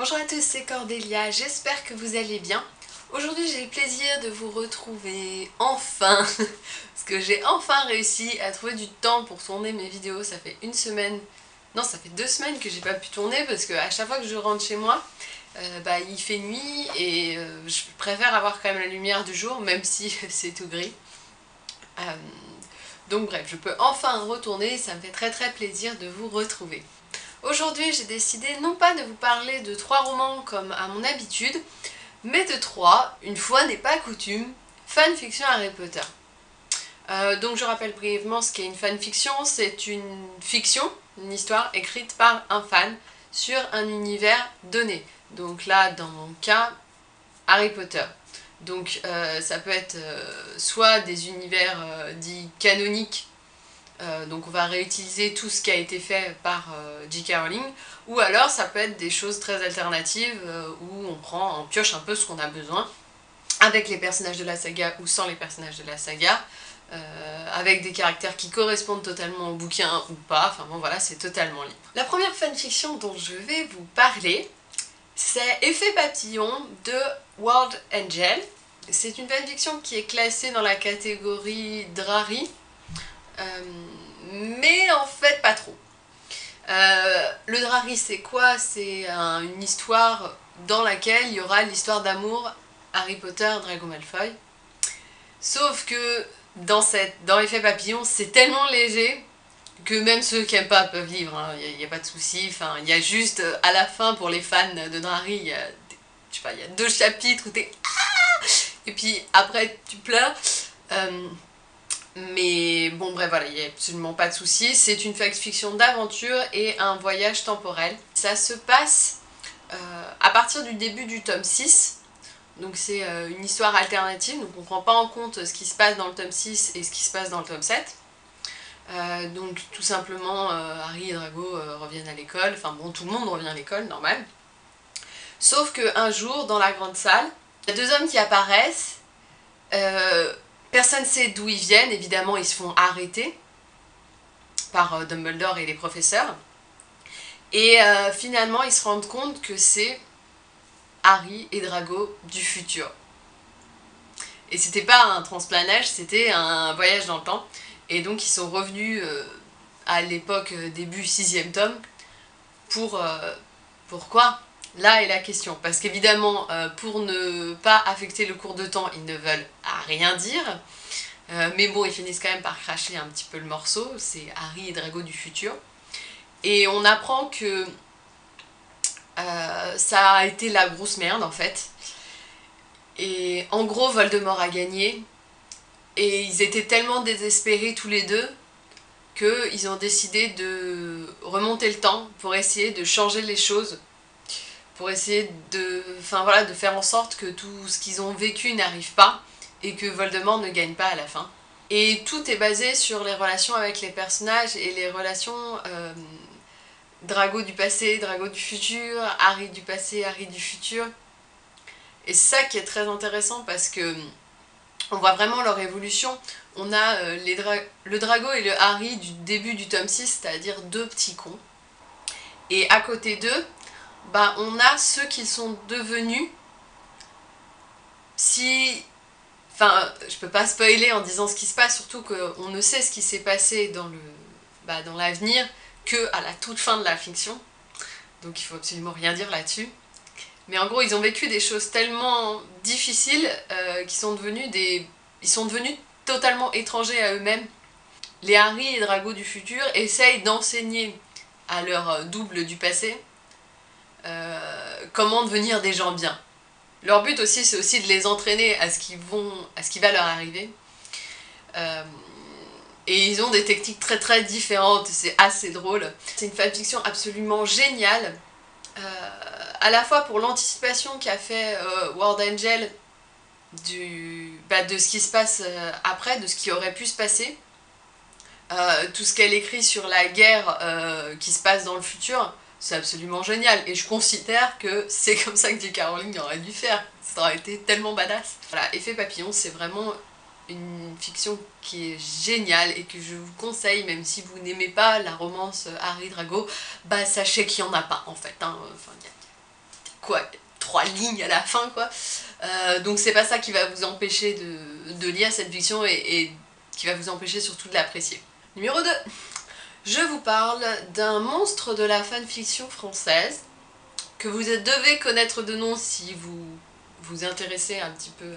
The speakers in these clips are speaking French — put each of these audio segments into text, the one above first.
Bonjour à tous, c'est Cordélia, j'espère que vous allez bien. Aujourd'hui j'ai le plaisir de vous retrouver enfin, parce que j'ai enfin réussi à trouver du temps pour tourner mes vidéos. Ça fait une semaine, non ça fait 2 semaines que j'ai pas pu tourner parce que à chaque fois que je rentre chez moi, il fait nuit et je préfère avoir quand même la lumière du jour même si c'est tout gris. Donc bref, je peux enfin retourner, ça me fait très plaisir de vous retrouver. Aujourd'hui, j'ai décidé non pas de vous parler de 3 romans comme à mon habitude, mais de 3, une fois n'est pas coutume, fanfiction Harry Potter. Donc je rappelle brièvement ce qu'est une fanfiction, c'est une fiction, une histoire écrite par un fan sur un univers donné. Donc là, dans mon cas, Harry Potter. Donc ça peut être soit des univers dits canoniques, donc on va réutiliser tout ce qui a été fait par J.K. Rowling, ou alors ça peut être des choses très alternatives où on pioche un peu ce qu'on a besoin, avec les personnages de la saga ou sans les personnages de la saga, avec des caractères qui correspondent totalement au bouquin ou pas, enfin bon voilà, c'est totalement libre. La première fanfiction dont je vais vous parler, c'est Effet Papillon de World Angel. C'est une fanfiction qui est classée dans la catégorie Drarry, mais en fait pas trop. Le Drarry c'est quoi? C'est une histoire dans laquelle il y aura l'histoire d'amour Harry Potter, Drago Malfoy. Sauf que dans Effet Papillon, c'est tellement léger que même ceux qui n'aiment pas peuvent lire, hein. Il n'y a pas de souci. Enfin, il y a juste à la fin pour les fans de Drarry, il y a 2 chapitres où t'es ah, et puis après tu pleures. Mais bon bref voilà, il n'y a absolument pas de souci. C'est une fiction d'aventure et un voyage temporel. Ça se passe à partir du début du tome 6. Donc c'est une histoire alternative, donc on ne prend pas en compte ce qui se passe dans le tome 6 et ce qui se passe dans le tome 7. Donc tout simplement Harry et Drago reviennent à l'école, enfin bon tout le monde revient à l'école, normal. Sauf qu'un jour dans la grande salle, il y a 2 hommes qui apparaissent. Personne ne sait d'où ils viennent, évidemment ils se font arrêter par Dumbledore et les professeurs. Et finalement ils se rendent compte que c'est Harry et Drago du futur. Et c'était pas un transplanage, c'était un voyage dans le temps. Et donc ils sont revenus à l'époque début 6e tome pour... pourquoi? Là est la question. Parce qu'évidemment, pour ne pas affecter le cours de temps, ils ne veulent rien dire. Mais bon, ils finissent quand même par cracher un petit peu le morceau. C'est Harry et Drago du futur. Et on apprend que ça a été la grosse merde en fait. Et en gros, Voldemort a gagné. Et ils étaient tellement désespérés tous les deux qu'ils ont décidé de remonter le temps pour essayer de changer les choses. Pour essayer de faire en sorte que tout ce qu'ils ont vécu n'arrive pas et que Voldemort ne gagne pas à la fin. Et tout est basé sur les relations avec les personnages et les relations Drago du passé, Drago du futur, Harry du passé, Harry du futur. Et c'est ça qui est très intéressant parce que on voit vraiment leur évolution. On a le Drago et le Harry du début du tome 6, c'est-à-dire 2 petits cons. Et à côté d'eux, on a ceux qui sont devenus Enfin, je peux pas spoiler en disant ce qui se passe, surtout qu'on ne sait ce qui s'est passé dans l'avenir que à la toute fin de la fiction. Donc il faut absolument rien dire là-dessus. Mais en gros, ils ont vécu des choses tellement difficiles qu'ils sont devenus totalement étrangers à eux-mêmes. Les Harry et Drago du futur essayent d'enseigner à leur double du passé comment devenir des gens bien. Leur but aussi, c'est aussi de les entraîner à ce qui va leur arriver. Et ils ont des techniques très différentes, c'est assez drôle. C'est une fanfiction absolument géniale, à la fois pour l'anticipation qu'a fait World Angel de ce qui se passe après, de ce qui aurait pu se passer. Tout ce qu'elle écrit sur la guerre qui se passe dans le futur, c'est absolument génial. Et je considère que c'est comme ça que J.K. Rowling aurait dû faire. Ça aurait été tellement badass. Voilà, Effet Papillon, c'est vraiment une fiction qui est géniale et que je vous conseille, même si vous n'aimez pas la romance Harry Drago, sachez qu'il n'y en a pas en fait. Hein. Enfin, quoi, 3 lignes à la fin, quoi. Donc c'est pas ça qui va vous empêcher de lire cette fiction et qui va vous empêcher surtout de l'apprécier. Numéro 2. Je vous parle d'un monstre de la fanfiction française que vous devez connaître de nom si vous vous intéressez un petit peu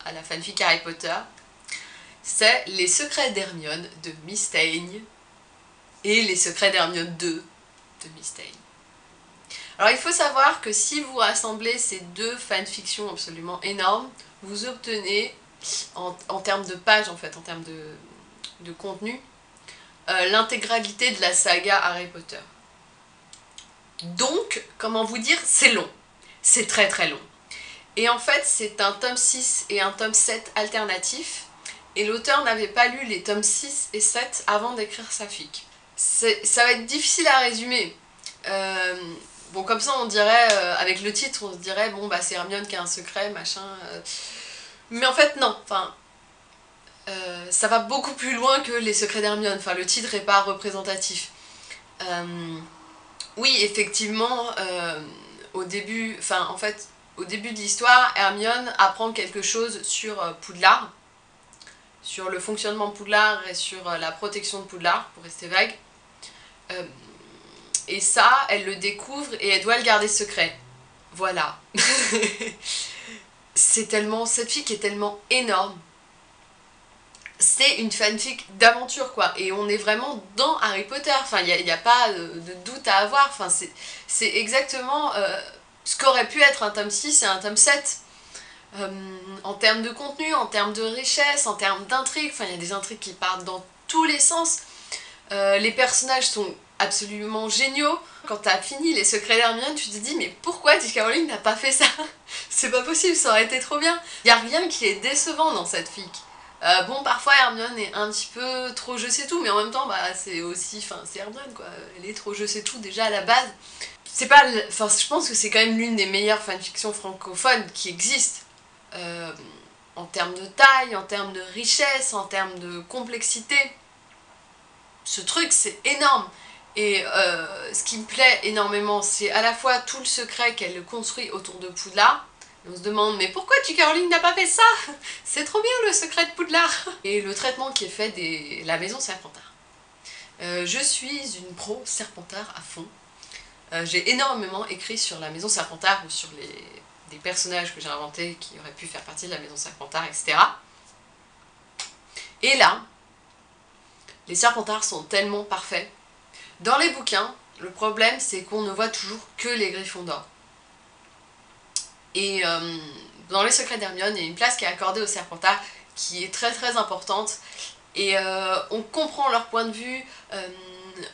à la fanfic Harry Potter. C'est Les Secrets d'Hermione de Mystaigne et Les Secrets d'Hermione 2 de Mystaigne. Alors il faut savoir que si vous rassemblez ces deux fanfictions absolument énormes, vous obtenez, en termes de pages en fait, en termes de contenu, l'intégralité de la saga Harry Potter. Donc, comment vous dire, c'est long. C'est très très long. Et en fait, c'est un tome 6 et un tome 7 alternatif, et l'auteur n'avait pas lu les tomes 6 et 7 avant d'écrire sa fic. Ça va être difficile à résumer. Bon, comme ça, on dirait, avec le titre, on se dirait, bon, bah c'est Hermione qui a un secret, machin. Mais en fait, non. Enfin, ça va beaucoup plus loin que Les Secrets d'Hermione. Enfin, le titre n'est pas représentatif. Oui, effectivement, au début de l'histoire, Hermione apprend quelque chose sur Poudlard, sur le fonctionnement de Poudlard et sur la protection de Poudlard, pour rester vague. Et ça, elle le découvre et elle doit le garder secret. Voilà. Cette fic est tellement énorme. C'est une fanfic d'aventure, quoi. Et on est vraiment dans Harry Potter. Enfin, il n'y a pas de doute à avoir. Enfin, c'est exactement ce qu'aurait pu être un tome 6 et un tome 7. En termes de contenu, en termes de richesse, en termes d'intrigue. Enfin, il y a des intrigues qui partent dans tous les sens. Les personnages sont absolument géniaux. Quand t'as fini Les Secrets d'Hermione, tu te dis mais pourquoi J.K. Rowling n'a pas fait ça? C'est pas possible, ça aurait été trop bien. Il n'y a rien qui est décevant dans cette fic. Bon, parfois Hermione est un petit peu trop je sais tout, mais en même temps, bah, c'est aussi, enfin, c'est Hermione, quoi. Elle est trop je sais tout déjà à la base. C'est pas, enfin, je pense que c'est quand même l'une des meilleures fanfictions francophones qui existent. En termes de taille, en termes de richesse, en termes de complexité. Ce truc, c'est énorme. Et ce qui me plaît énormément, c'est à la fois tout le secret qu'elle construit autour de Poudlard. Et on se demande, mais pourquoi J.K. Rowling n'a pas fait ça? C'est trop bien le secret de Poudlard. Et le traitement qui est fait de la maison Serpentard. Je suis une pro Serpentard à fond. J'ai énormément écrit sur la maison Serpentard ou sur des personnages que j'ai inventés qui auraient pu faire partie de la maison Serpentard, etc. Et là, les Serpentards sont tellement parfaits. Dans les bouquins, le problème c'est qu'on ne voit toujours que les Gryffondors. Et dans Les Secrets d'Hermione, il y a une place qui est accordée aux Serpentards qui est très très importante. Et on comprend leur point de vue,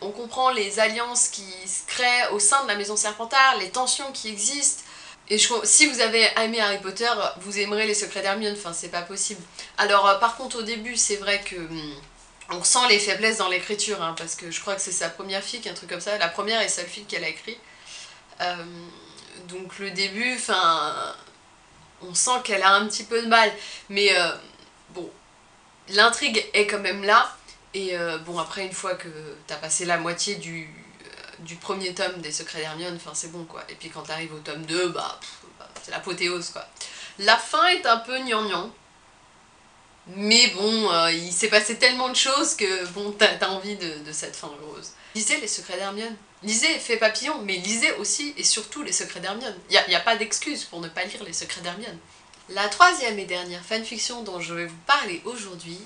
on comprend les alliances qui se créent au sein de la maison Serpentard, les tensions qui existent. Et si vous avez aimé Harry Potter, vous aimerez Les Secrets d'Hermione, enfin c'est pas possible. Alors par contre au début c'est vrai que on sent les faiblesses dans l'écriture, hein, parce que je crois que c'est sa première fic, un truc comme ça, la première et seule fic qu'elle a écrit. Donc le début, enfin, on sent qu'elle a un petit peu de mal, mais bon, l'intrigue est quand même là, et bon après une fois que t'as passé la moitié du premier tome des Secrets d'Hermione, enfin c'est bon quoi, et puis quand t'arrives au tome 2, bah c'est l'apothéose quoi. La fin est un peu gnangnan. Mais bon, il s'est passé tellement de choses que bon, t'as envie de cette fin heureuse. Lisez Les Secrets d'Hermione. Lisez Fée Papillon, mais lisez aussi et surtout Les Secrets d'Hermione. Il n'y a pas d'excuse pour ne pas lire Les Secrets d'Hermione. La troisième et dernière fanfiction dont je vais vous parler aujourd'hui,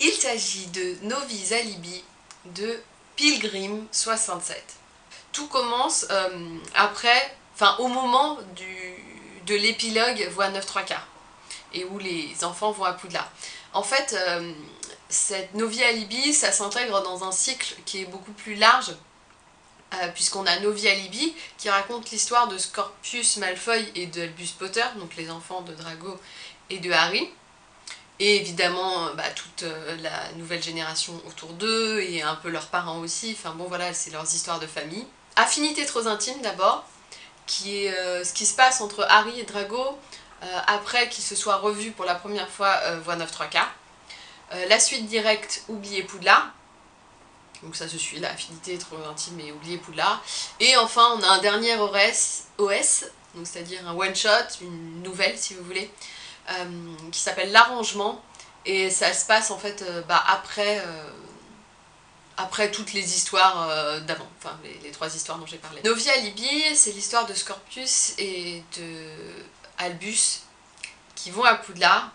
il s'agit de Novi's Alibi de Pilgrim 67. Tout commence au moment de l'épilogue Voie 9 3/4. Et où les enfants vont à Poudlard. En fait, cette Novi Alibi, ça s'intègre dans un cycle qui est beaucoup plus large, puisqu'on a Novi Alibi qui raconte l'histoire de Scorpius Malfoy et d'Albus Potter, donc les enfants de Drago et de Harry, et évidemment toute la nouvelle génération autour d'eux, et un peu leurs parents aussi, enfin bon voilà, c'est leurs histoires de famille. Affinité trop intime d'abord, qui est ce qui se passe entre Harry et Drago, après qu'ils se soient revus pour la première fois Voie 9 3/4. La suite directe, Oubliez Poudlard. Donc ça se suit, là, Affinité trop intime et Oublier Poudlard. Et enfin, on a un dernier OS, donc c'est-à-dire un one-shot, une nouvelle si vous voulez, qui s'appelle L'Arrangement. Et ça se passe en fait après toutes les histoires d'avant, enfin les 3 histoires dont j'ai parlé. Novia Libye, c'est l'histoire de Scorpius et de Albus qui vont à Poudlard.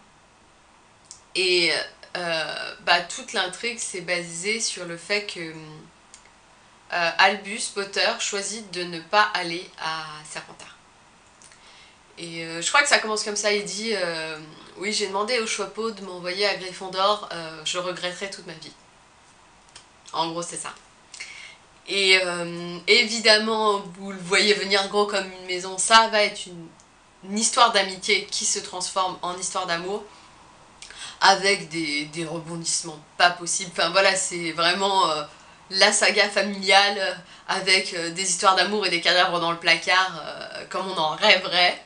Et toute l'intrigue s'est basée sur le fait que Albus Potter choisit de ne pas aller à Serpentard. Et je crois que ça commence comme ça, il dit oui, j'ai demandé au Choixpeau de m'envoyer à Gryffondor, je regretterai toute ma vie. En gros c'est ça. Et évidemment, vous le voyez venir gros comme une maison, ça va être une histoire d'amitié qui se transforme en histoire d'amour, avec des rebondissements pas possibles. Enfin voilà, c'est vraiment la saga familiale avec des histoires d'amour et des cadavres dans le placard comme on en rêverait.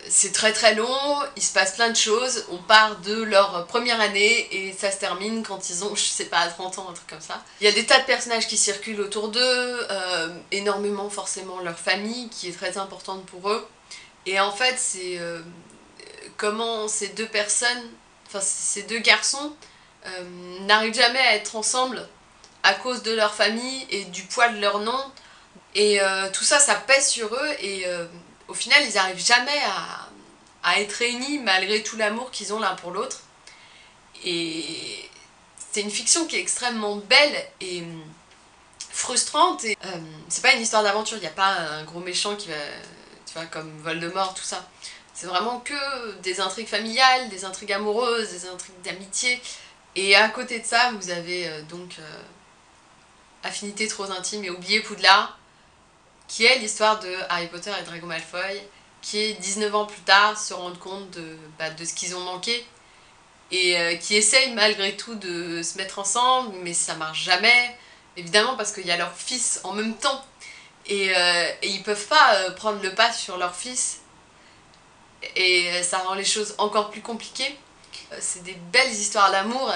C'est très très long, il se passe plein de choses, on part de leur première année et ça se termine quand ils ont, je sais pas, 30 ans, un truc comme ça. Il y a des tas de personnages qui circulent autour d'eux, énormément forcément leur famille qui est très importante pour eux. Et en fait c'est comment ces deux personnes, enfin ces deux garçons n'arrivent jamais à être ensemble à cause de leur famille et du poids de leur nom. Et tout ça, ça pèse sur eux et au final, ils n'arrivent jamais à être réunis malgré tout l'amour qu'ils ont l'un pour l'autre. Et c'est une fiction qui est extrêmement belle et frustrante. Et c'est pas une histoire d'aventure, il n'y a pas un gros méchant qui va, tu vois, comme Voldemort, tout ça. C'est vraiment que des intrigues familiales, des intrigues amoureuses, des intrigues d'amitié. Et à côté de ça, vous avez Affinité trop intime et Oublier Poudlard, qui est l'histoire de Harry Potter et Drago Malfoy, qui 19 ans plus tard se rendent compte de ce qu'ils ont manqué, et qui essayent malgré tout de se mettre ensemble, mais ça marche jamais, évidemment parce qu'il y a leur fils en même temps, et ils peuvent pas prendre le pas sur leur fils, et ça rend les choses encore plus compliquées. C'est des belles histoires d'amour,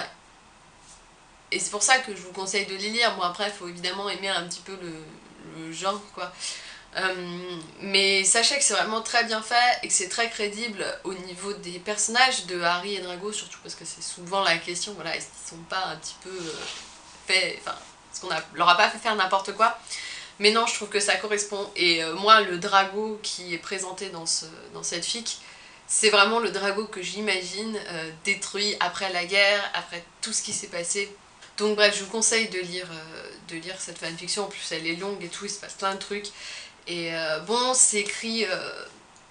et c'est pour ça que je vous conseille de les lire. Bon après, il faut évidemment aimer un petit peu le genre, quoi. Mais sachez que c'est vraiment très bien fait et que c'est très crédible au niveau des personnages de Harry et Drago, surtout parce que c'est souvent la question, voilà, est-ce qu'ils sont pas un petit peu faits, enfin, est-ce qu'on leur a pas fait faire n'importe quoi? Mais non, je trouve que ça correspond, et moi, le Drago qui est présenté dans cette fic, c'est vraiment le Drago que j'imagine détruit après la guerre, après tout ce qui s'est passé. Donc bref, je vous conseille de lire cette fanfiction, en plus elle est longue et tout, il se passe plein de trucs. Et bon, c'est écrit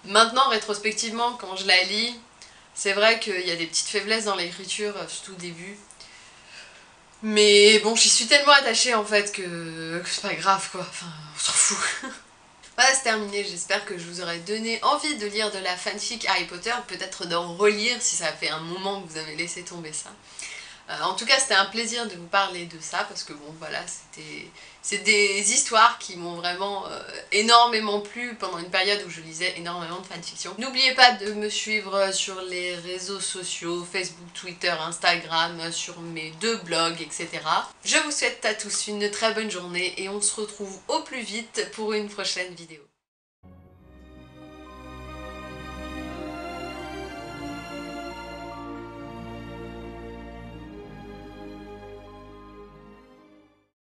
maintenant rétrospectivement, quand je la lis, c'est vrai qu'il y a des petites faiblesses dans l'écriture, surtout au début. Mais bon, j'y suis tellement attachée en fait que c'est pas grave quoi, enfin on s'en fout. Voilà, c'est terminé, j'espère que je vous aurai donné envie de lire de la fanfic Harry Potter, peut-être d'en relire si ça fait un moment que vous avez laissé tomber ça. En tout cas, c'était un plaisir de vous parler de ça, parce que bon, voilà, c'est des histoires qui m'ont vraiment énormément plu pendant une période où je lisais énormément de fanfiction. N'oubliez pas de me suivre sur les réseaux sociaux, Facebook, Twitter, Instagram, sur mes 2 blogs, etc. Je vous souhaite à tous une très bonne journée et on se retrouve au plus vite pour une prochaine vidéo.